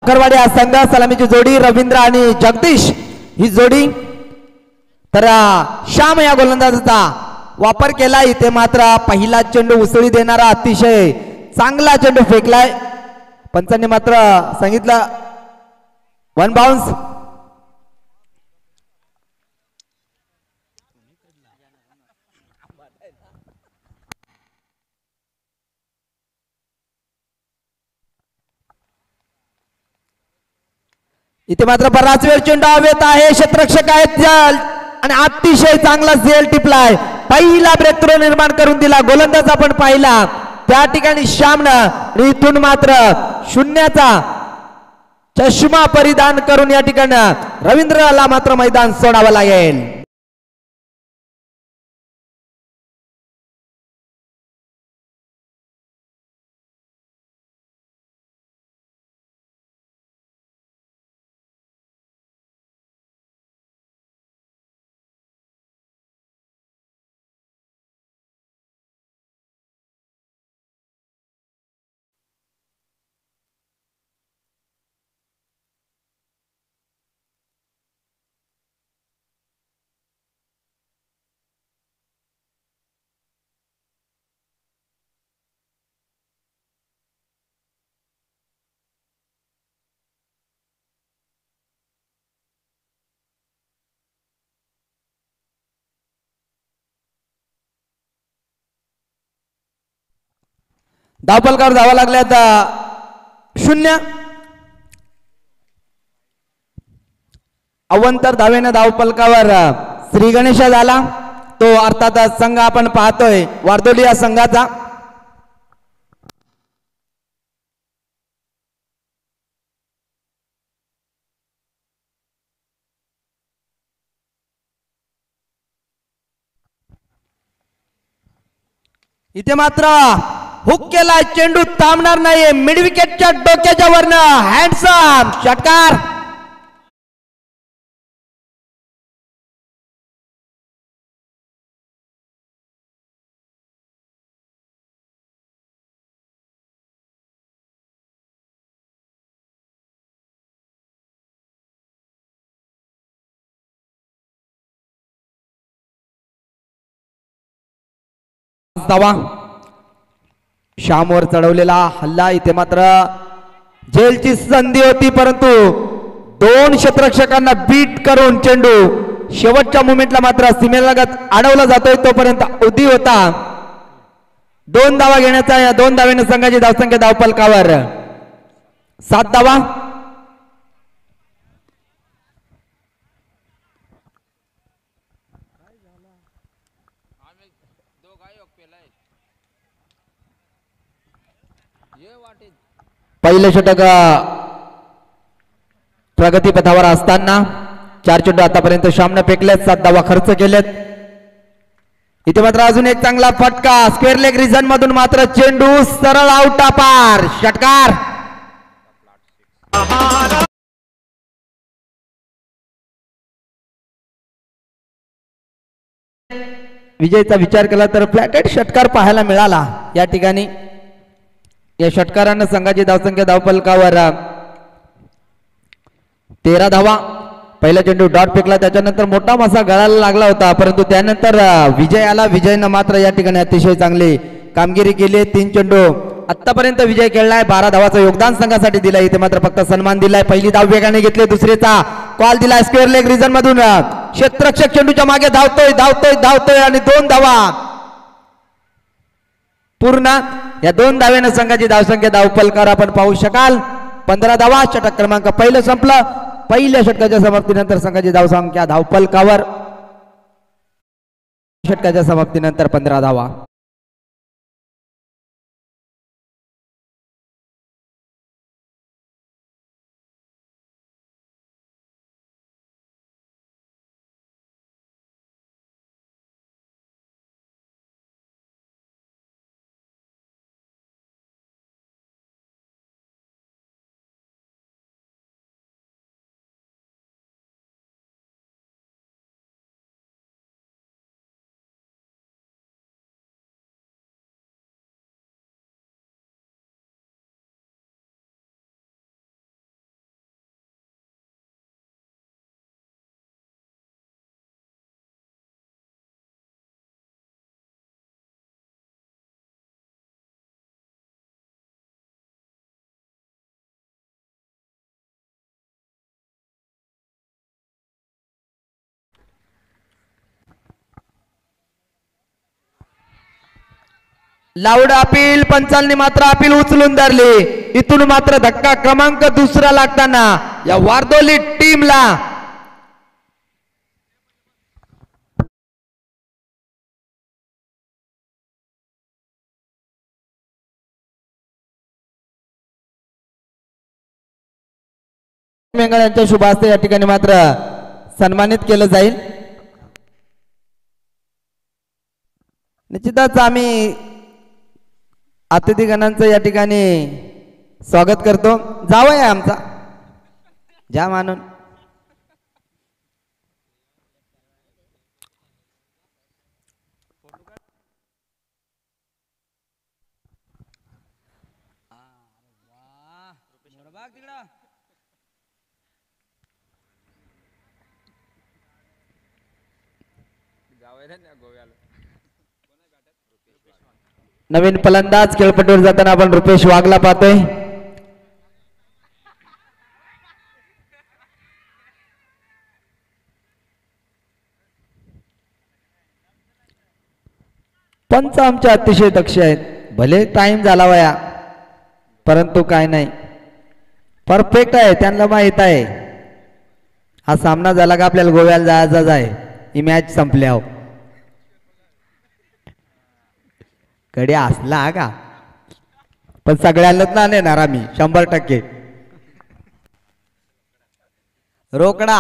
करवाडी हा संघ सलामीची जोडी रवींद्र आणि जगदीश ही जोडी तर श्याम या गोलंदाजाचा वापर केला इथे मात्र पहिला चेंडू उसळी देणारा अतिशय चांगला चेंडू फेकलाय पंचांनी मात्र सांगितलं वन बाउन्स इथे मात्र बराच वेळ चेंडू हवेत आहे क्षेत्ररक्षक आहेत आणि अतिशय चांगला झेल टिपलाय पहिला ब्रेक थ्रो निर्माण करून दिला गोलंदाज आपण पाहिला त्या ठिकाणी श्यामनं इथून मात्र शून्याचा चष्मा परिधान करून या ठिकाणी रवींद्रला मात्र मैदान सोडावं लागेल धावपलकावर धावा लागल्यात 0 अवंतर धावेने धावपलकावर श्री गणेश झाला तो अर्थात संघ आपण पाहतोय वारदोली या संघाचा इथे मात्र हुक केला चेंडू थांबणार नाही मिड विकेटच्या डोक्याच्या वरनं हँडसम षटकार धावा श्यामवर चढवलेला हल्ला इथे मात्र झेलची संधी होती परंतु दोन क्षेत्ररक्षकांना बीट करून चेंडू शेवटच्या मोमेंटला मात्र सीमेलगत अडवला जातोय तोपर्यंत उदी होता 2 धावा घेण्याचा या 2 धावेने संघाची धावसंख्या धावपलकावर 7 धावा पहिले षटक प्रगतीपथावर असताना 4 चेंडू आतापर्यंत श्यामने फेकलेत 7 धावा खर्च केलेत इथे मात्र अजून एक चांगला फटका स्क्वेअर लेग रिजन मधून मात्र चेंडू सरळ आउट पार षटकार विजयचा विचार केला तर फ्लॅटेड षटकार पाहायला मिळाला या ठिकाणी या षटकारानं संघाची धावसंख्या धावपलकावर 13 धावा पहिला चेंडू डॉट फेकला त्याच्यानंतर मोठा मासा गळायला लागला होता परंतु त्यानंतर विजय आला विजयनं मात्र या ठिकाणी अतिशय चांगली कामगिरी केली 3 चेंडू आतापर्यंत विजय खेळलाय 12 धावाचं योगदान संघासाठी दिलंय इथे मात्र फक्त सन्मान दिलाय पहिली धाव वेगाने घेतली दुसरीचा कॉल दिलाय स्क्वेअर लेग रिजन मधून क्षेत्ररक्षक चेंडूच्या मागे धावतोय आणि 2 धावा पूर्ण या 2 धावेने संघाची धावसंख्या धावपलकावर आपण पाहू शकाल 15 धावा षटक क्रमांक पहिलं संपलं पहिल्या षटकाच्या समाप्तीनंतर संघाची धावसंख्या धावपलकावर षटकाच्या समाप्तीनंतर 15 धावा लाऊड अपील. पंचांनी मात्र अपील उचलून धरली. इथून मात्र धक्का क्रमांक दुसरा लागताना या वारदोली टीमला यांच्या शुभ हस्ते या ठिकाणी मात्र सन्मानित केलं जाईल. निश्चितच आम्ही अतिथीगणांचं या ठिकाणी स्वागत करतो. जावं आहे आमचा ज्या मानून नवीन फलंदाज खेळपट्टीवर जाताना आपण रुपेश वाघला पाहतोय. पंच आमचे अतिशय दक्ष आहेत. भले टाइम झाला वया परंतु काय नाही परफेक्ट आहे. त्यांना माहित आहे हा सामना झाला का आपल्याला गोव्याला जायचाच आहे. ही मॅच संपल्यावर कडे असला का पण सगळ्यांनाच ना नेणार आम्ही 100% रोकडा.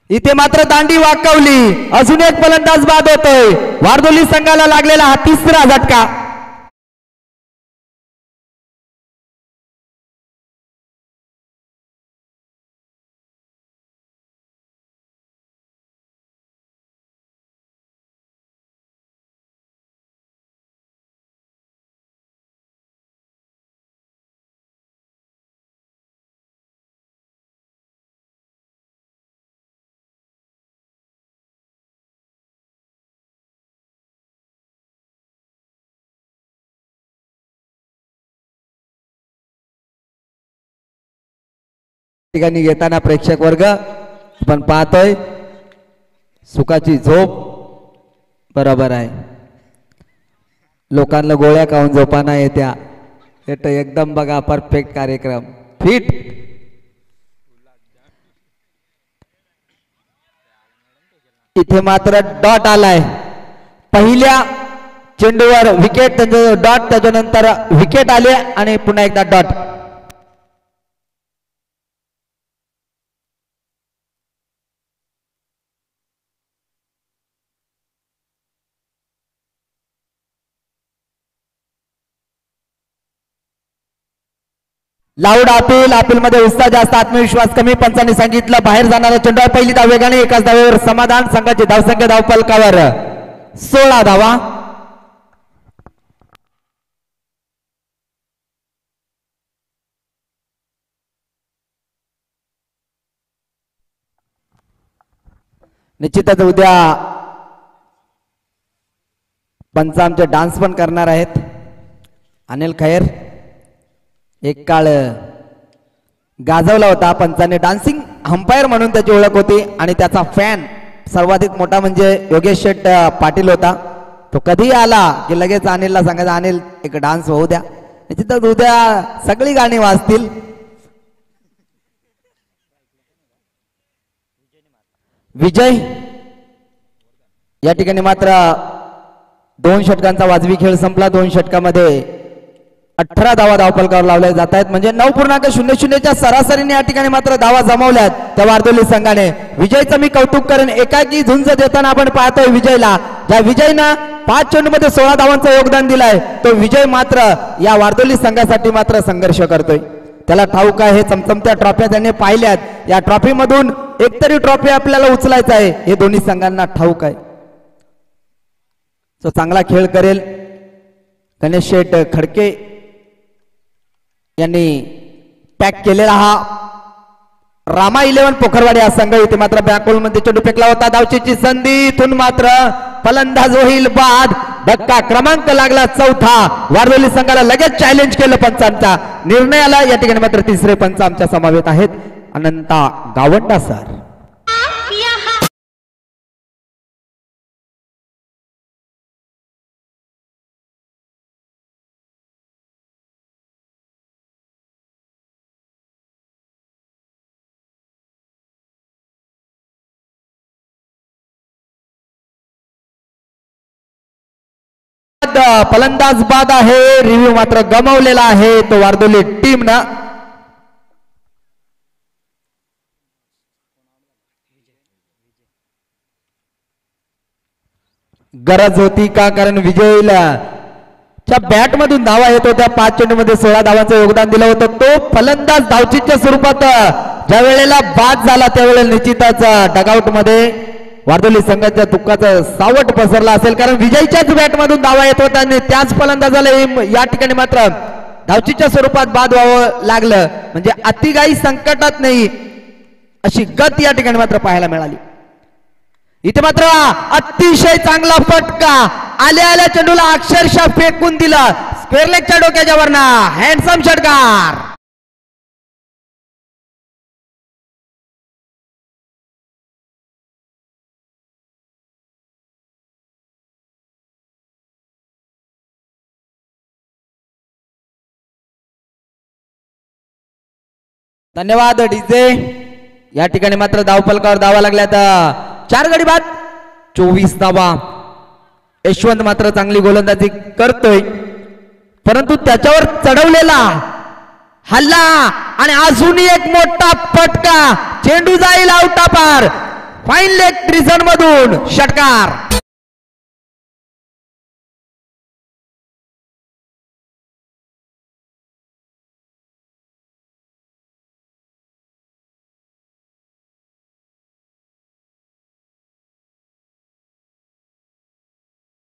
इथे मात्र दांडी वाकवली. अजून एक फलंदाज बाद होतोय. वारदोली संघाला लागलेला हा तिसरा झटका. ठिकाणी घेताना प्रेक्षक वर्ग आपण पाहतोय सुखाची झोप बरोबर आहे. लोकांना गोळ्या खाऊन झोपाना येत्या. एकदम बघा परफेक्ट कार्यक्रम फिट. इथे मात्र डॉट आलाय. पहिल्या चेंडूवर विकेट त्याचं डॉट त्याच्यानंतर विकेट आले आणि पुन्हा एकदा डॉट. Loud appeal. अपील मध्ये उत्साह जास्त आत्मविश्वास कमी. पंचांनी सांगितलं बाहेर जाणारा चेंडू पहिली धाव वेगाने एकाच धावेवर समाधान. संघाची धावसंख्या धावफलकावर 16 धावा. निश्चितच उद्या पंच आमचे डान्स पण करणार आहेत. अनिल खैर एक काळ गाजवला होता. पंचाने डान्सिंग अंपायर म्हणून त्याची ओळख होती आणि त्याचा फॅन सर्वाधिक मोठा म्हणजे योगेश शेठ पाटील होता. तो कधीही आला की लगेच अनिलला सांगायचा अनिल एक डान्स होऊ द्या. निश्चितच उद्या सगळी गाणी वाजतील. विजय या ठिकाणी मात्र 2 षटकांचा वाजवी खेळ संपला. 2 षटकामध्ये 18 धावा धावफलकावर लावल्या जात आहेत. म्हणजे 9.00च्या सरासरीने या ठिकाणी मात्र धावा जमवल्यात त्या वारदोली संघाने. विजयचं मी कौतुक करेन. एकाकी झुंज देताना आपण पाहतोय विजयला. ज्या विजयनं 5 चेंडूमध्ये 16 धावांचं योगदान दिलंय तो विजय मात्र या वारदोली संघासाठी मात्र संघर्ष करतोय. त्याला ठाऊक आहे हे चमचमत्या ट्रॉफ्या त्याने पाहिल्यात. या ट्रॉफी मधून एकतरी ट्रॉफी आपल्याला उचलायचा आहे हे दोन्ही संघांना ठाऊक आहे. तो चांगला खेळ करेल. गणेश शेठ खडके यांनी पॅक केलेला हा रामा 11 पोखरवाडी हा संघ. इथे मात्र बॅकहोल मध्ये चेंडू फेकला होता. धावचीची संधी. इथून मात्र फलंदाज होईल बाद. धक्का क्रमांक लागला 4था. वारदोली संघाला लगेच चॅलेंज केलं पंचांच्या निर्णयाला. या ठिकाणी मात्र तिसरे पंच आमच्या समवेत आहेत अनंता गावंडा सर. बाद फलंदाज बाद आहे. रिव्ह्यू मात्र गमावलेला आहे तो वारदोली टीम ना. गरज होती का, कारण विजयला च्या बॅट मधून धावा येत होत्या. 5 चेंडूमध्ये 16 धावांचं योगदान दिलं होतं. तो फलंदाज धावचीच्या स्वरूपात ज्या वेळेला बाद झाला त्यावेळेला निश्चितच डगआउट मध्ये वारदोली संघाच्या दुःखाचं सावट पसरला असेल, कारण विजयच्याच बॅट मधून धावा येत होता आणि त्याच फलंदाजाला या ठिकाणी मात्र धावचीच्या स्वरूपात बाद व्हावं लागलं. म्हणजे अतिगाई संकटात नाही अशी गत या ठिकाणी मात्र पाहायला मिळाली. इथे मात्र अतिशय चांगला फटका आल्या आल्या चेंडूला अक्षरशः फेकून दिला. स्क्वेअर लेगच्या डोक्याच्या वरना हँडसम षटकार. धन्यवाद डीजे. या ठिकाणी मात्र धावफलकावर धावा लागल्यात. 4 गडी बाद 24 धावा. यशवंत मात्र चांगली गोलंदाजी करतोय, परंतु त्याच्यावर चढवलेला हल्ला आणि अजूनही एक मोठा फटका. चेंडू जाईल आउटापार. फाईन लेग ट्रिझन मधून षटकार.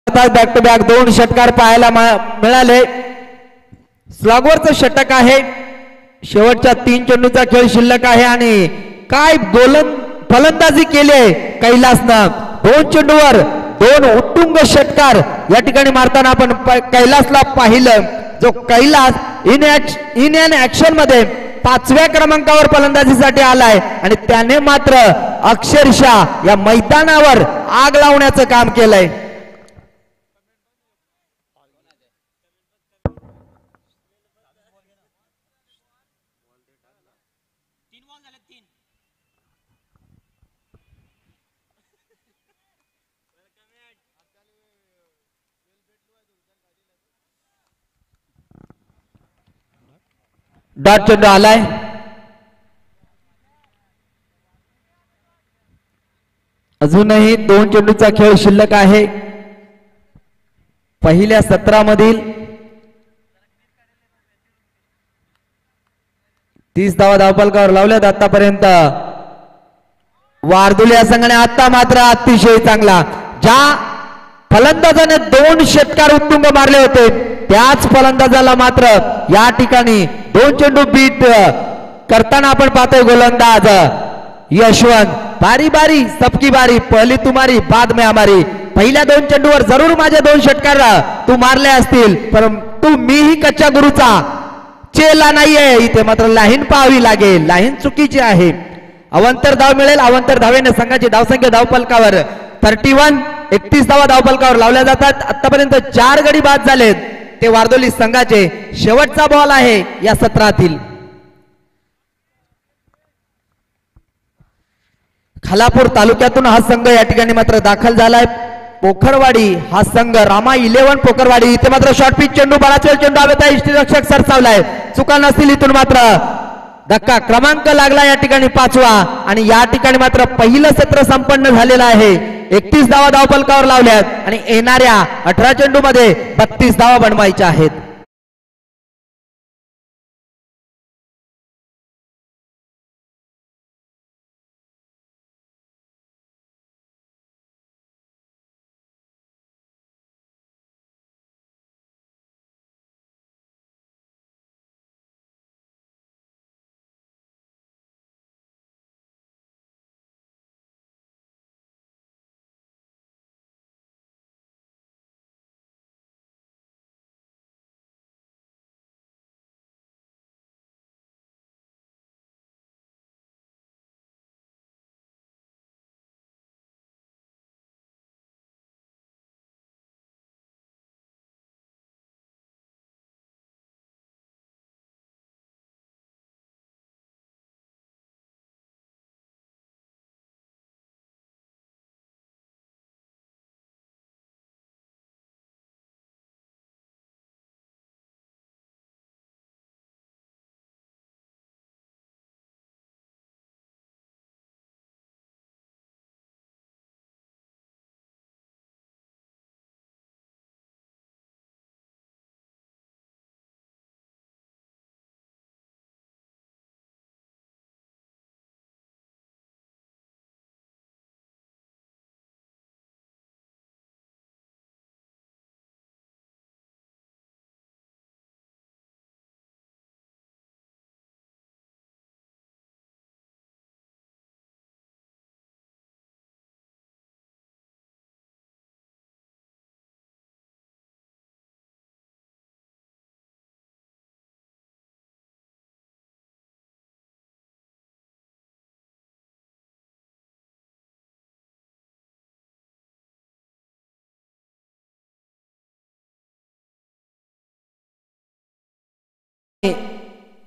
बॅक टू बॅक 2 षटकार पाहायला मिळाले. स्लॉगवरचं षटक आहे. शेवटच्या 3 चेंडूचा खेळ शिल्लक आहे आणि काय फलंदाजी केली कैलासनं. 2 चेंडूवर 2 उत्तुंग षटकार या ठिकाणी मारताना आपण कैलासला पाहिलं. जो कैलास इन एन ऍक्शन मध्ये 5व्या क्रमांकावर फलंदाजीसाठी आलाय आणि त्याने मात्र अक्षरशः या मैदानावर आग लावण्याचं काम केलंय. डॉट चेंडू आलाय. अजूनही 2 चेंडूचा खेळ शिल्लक आहे. पहिल्या सत्रामधील 30 धावा धावफलकावर लावल्यात आतापर्यंत. वारदोली या संघाने आता मात्र अतिशय चांगला, ज्या फलंदाजाने 2 षटकार उत्तुंग मारले होते त्याच फलंदाजाला मात्र या ठिकाणी 2 चेंडू बीट करताना आपण पाहतोय गोलंदाज यशवंत. बारी बारी सबकी बारी, पहली तुम्हारी बाद में हमारी. पहिल्या 2 चेंडूवर जरूर माझे 2 षटकार तू मारले असतील, परंतु मीही कच्च्या गुरुचा चेला नाहीये. इथे मात्र लाईन पाहावी लागेल. लाईन चुकीची आहे. अवंतर धाव मिळेल. अवंतर धावेने संघाची धावसंख्या धावफलकावर 31 धावा धावफलकावर लावल्या जातात. आतापर्यंत 4 गडी बाद झालेत. ते वारदोली संघाचे शेवटचा बॉल आहे या सत्रातील. खालापूर तालुक्यातून हा संघ या ठिकाणी मात्र दाखल झालाय. पोखरवाडी हा संघ रामा 11 पोखरवाडी. इथे मात्र शॉर्ट पिच चेंडू, बराच वेळ चेंडू हवेत आहे. इष्टरक्षक सरसावलाय. चुका नसतील इथून मात्र धक्का. क्रमांक लागला या ठिकाणी 5वा आणि या ठिकाणी मात्र पहिलं सत्र संपन्न झालेलं आहे. 31 धावा धावफलकावर लावल्यात आणि येणाऱ्या 18 चेंडू मध्ये 32 धावा बनवायच्या आहेत.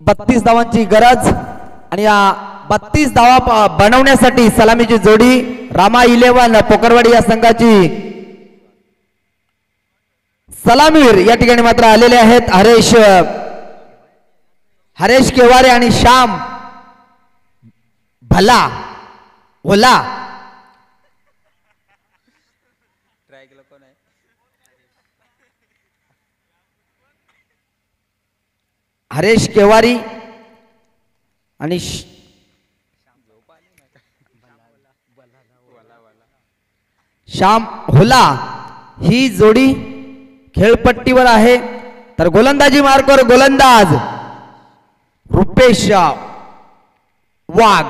32 धावांची गरज आणि या 32 धावा बनवण्यासाठी सलामीची जोडी रामा 11 पोकरवाडी या संघाची सलामीर या ठिकाणी मात्र आलेले आहेत हरेश केवारे आणि श्याम भला ओला हरेश केवारी आणि श्याम होला ही जोडी खेळपट्टीवर आहे. तर गोलंदाजी मार्कवर गोलंदाज रुपेश वाघ.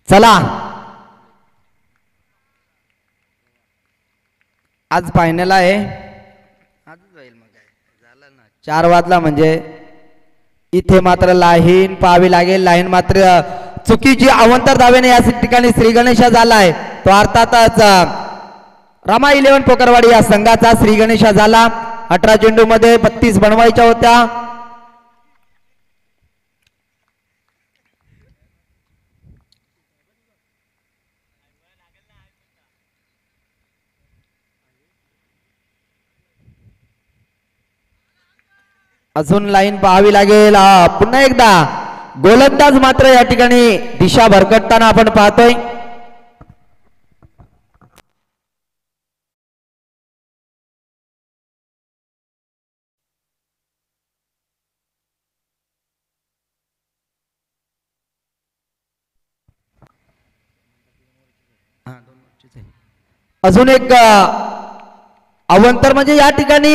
चला आज फायनल आहे. 4 वाजला म्हणजे इथे मात्र लाईन पाहावी लागेल. लाईन मात्र चुकीची अवंतर धावेने या ठिकाणी श्री गणेशा झालाय. तो अर्थातच रामा 11 पोकरवाडी या संघाचा श्री गणेशा झाला. 18 चेंडू मध्ये 32 बनवायच्या होत्या. अजून लाईन पाहावी लागेल. पुन्हा एकदा गोलंदाज मात्र या ठिकाणी दिशा भरकटताना आपण पाहतोय. अजून एक अवंतर म्हणजे या ठिकाणी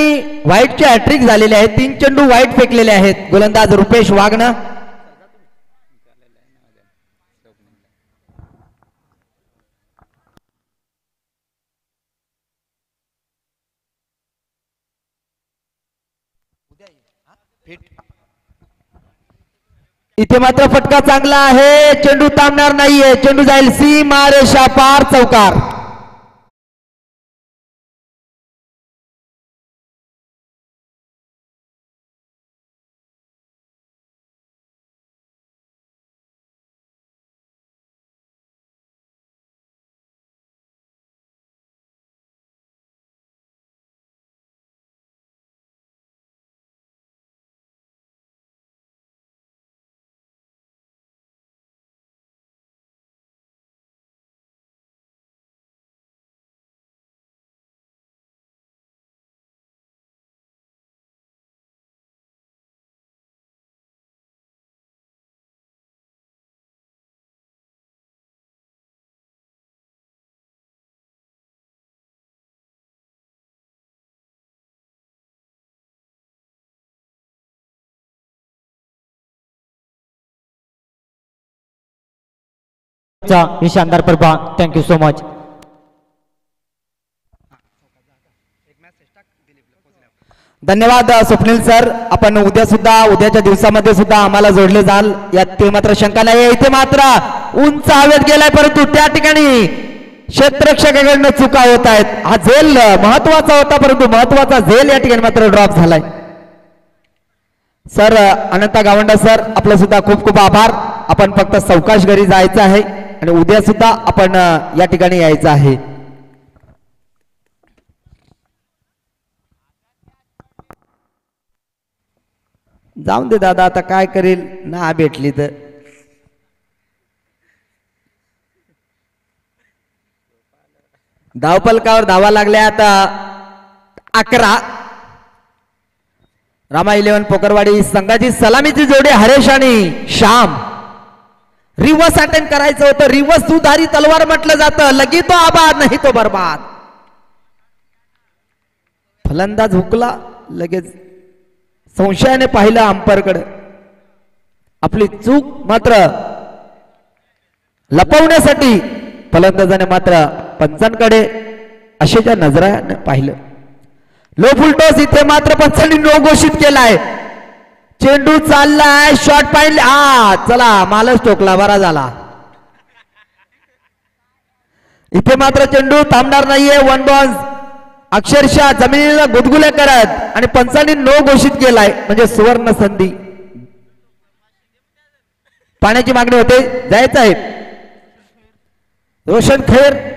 व्हाईटचे हॅट्रिक झालेले आहेत. 3 चेंडू व्हाईट फेकलेले आहेत. गोलंदाज रुपेश वाघनं. इथे मात्र फटका चांगला आहे. चेंडू थांबणार नाहीये. चेंडू जाईल सीमा रेषा पार चौकार. ही शानदार प्रभा. Thank you so much. धन्यवाद स्वप्नील सर. आपण उद्याच्या दिवसामध्ये सुद्धा आम्हाला जोडले जाल यात ते मात्र शंका नाही. इथे मात्र उंच हवेत गेलाय परंतु त्या ठिकाणी क्षेत्ररक्षकाकडनं चुका होत आहेत. हा झेल महत्वाचा होता परंतु महत्वाचा झेल या ठिकाणी मात्र ड्रॉप झालाय. सर अनंता गावंडा सर आपलं सुद्धा खूप खूप आभार. आपण फक्त सावकाश घरी जायचं आहे आणि उद्या सुद्धा आपण या ठिकाणी यायचं आहे. जाऊन दे दादा आता काय करेल ना भेटली तर. धावपलकावर धावा लागल्या आता 11. रामा 11 पोकरवाडी संघाची सलामीची जोडी हरेश आणि श्याम. रिवर्स अटेम्प्ट करायचं होतं. रिवर्स दुधारी तलवार म्हटलं जातं. लगी तो आबाद नाही तो बर्बाद. फलंदाज हुकला लगेच संशयाने पाहिलं अंपायरकडे. आपली चूक मात्र लपवण्यासाठी फलंदाजाने मात्र पंचांकडे अशाच्या नजराने पाहिलं. लो फुलटॉस इथे मात्र पंचांनी नो घोषित केलाय. चेंडू चाललाय, शॉट पाहिजे. चला मालच टोकला, बरा झाला. इथे मात्र चेंडू थांबणार नाहीये. वन बॉन्स अक्षरशः जमिनीला गुदगुल्या करत आणि पंचांनी नो घोषित केलाय, म्हणजे सुवर्ण संधी. पाण्याची मागणी होते, जायचं आहे. रोशन खैर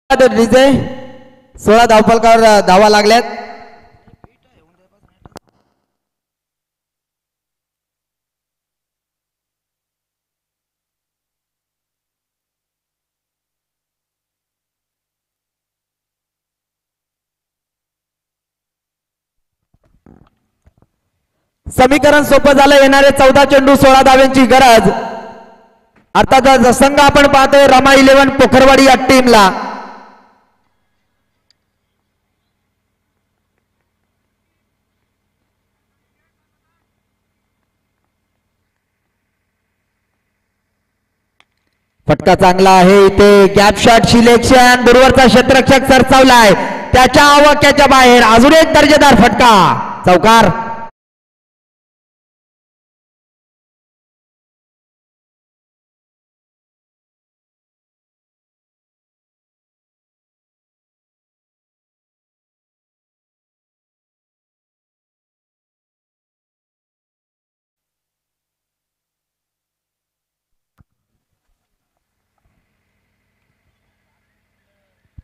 विजय 16 धावफलकावर धावा लागल्यात. समीकरण सोपं झालं. येणारे 14 चेंडू 16 धाव्यांची गरज. अर्थात संघ आपण पाहतोय रमा 11 पोखरवाडी या टीमला. फटका चांगला आहे. इथे गॅप शॉट सिलेक्शन. दूरवरचा क्षेत्ररक्षक सरसावलाय, त्याच्या आवाक्याच्या बाहेर. अजून एक दर्जेदार फटका, चौकार.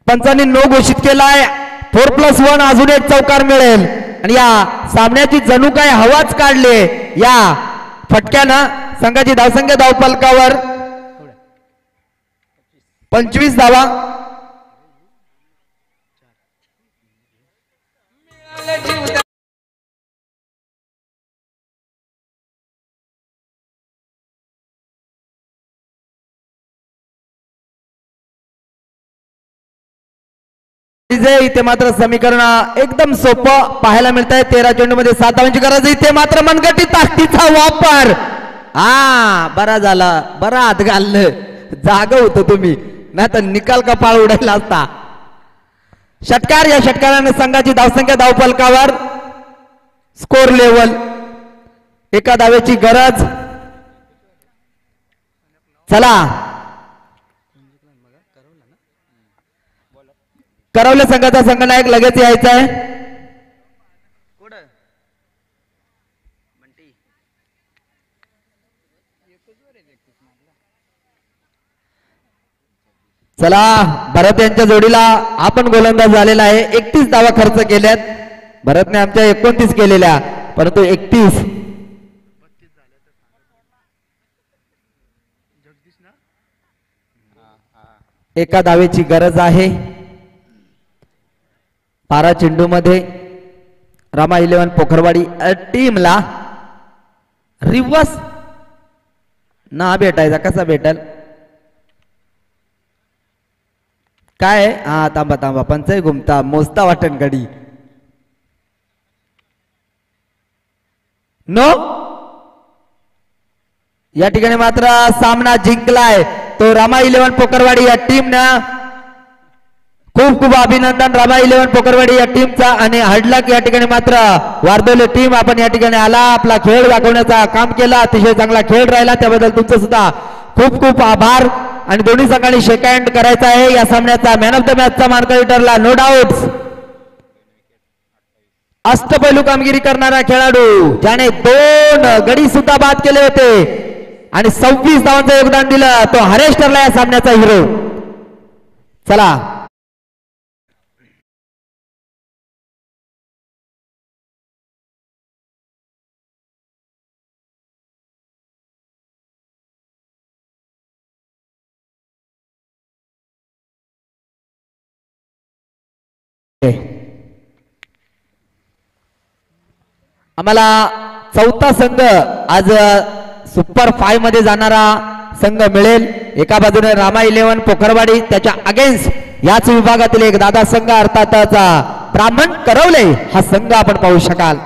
पंचांनी नो घोषित केलाय. 4+1 अजून एक चौकार मिळेल आणि या सामन्याची जणू काय हवाच काढले. या फटक्यानं संघाची धावसंख्या धावफलकावर 25 धावा. इथे मात्र समीकरण एकदम सोपं पाहायला मिळत आहे. 13 चेंडू मध्ये 7 धावांची गरज. इथे मात्र मनगटी ताकदीचा वापर. बरा झाला, बरा हात घाललं, जाग होतो तुम्ही, नाही तर निकाल कपाळ उडायला असता. षटकार. या षटकाराने संघाची धावसंख्या धावफलकावर स्कोर लेवल 1 धावेची गरज. चला करवले संघाचा संघनायक लगेच यायचा आहे. चला भरत यांच्या जोडीला आपण गोलंदाज झालेला आहे. 31 धावा खर्च केल्यात. भरतने आमच्या 29 केलेल्या, परंतु 31 1 धावेची गरज आहे. 12 चेंडू मध्ये रमा 11 पोखरवाडी टीमला रिवर्स ना भेटायचा. कसा भेटल काय? थांबा थांबा, पंचही घुमता मोजता वाटण गडी. नो. या ठिकाणी मात्र सामना जिंकलाय तो रमा 11 पोखरवाडी या टीमनं. खूप खूप अभिनंदन रमा 11 पोखरवाडी या टीमचा. आणि हडलक या ठिकाणी मात्र वारदोले टीम आपण या ठिकाणी आला, आपला खेळ दाखवण्याचा काम केला. अतिशय चांगला खेळ राहिला, त्याबद्दल तुमचं सुद्धा खूप खूप आभार. आणि दोन्ही संघांनी शेक हँड करायचा आहे. या सामन्याचा मॅन ऑफ द मॅचचा मानकरी ठरला नो डाऊट अष्टपैलू कामगिरी करणारा खेळाडू, ज्याने 2 गडी सुद्धा बाद केले होते आणि 26 धावांचं योगदान दिलं, तो हरेश ठरला या सामन्याचा हिरो. चला आम्हाला 4था संघ आज सुपर 5 मध्ये जाणारा संघ मिळेल. एका बाजूने रामा 11 पोखरवाडी, त्याच्या अगेन्स्ट याच विभागातील एक दादा संघ अर्थातच ब्राह्मण करवले हा संघ आपण पाहू शकाल.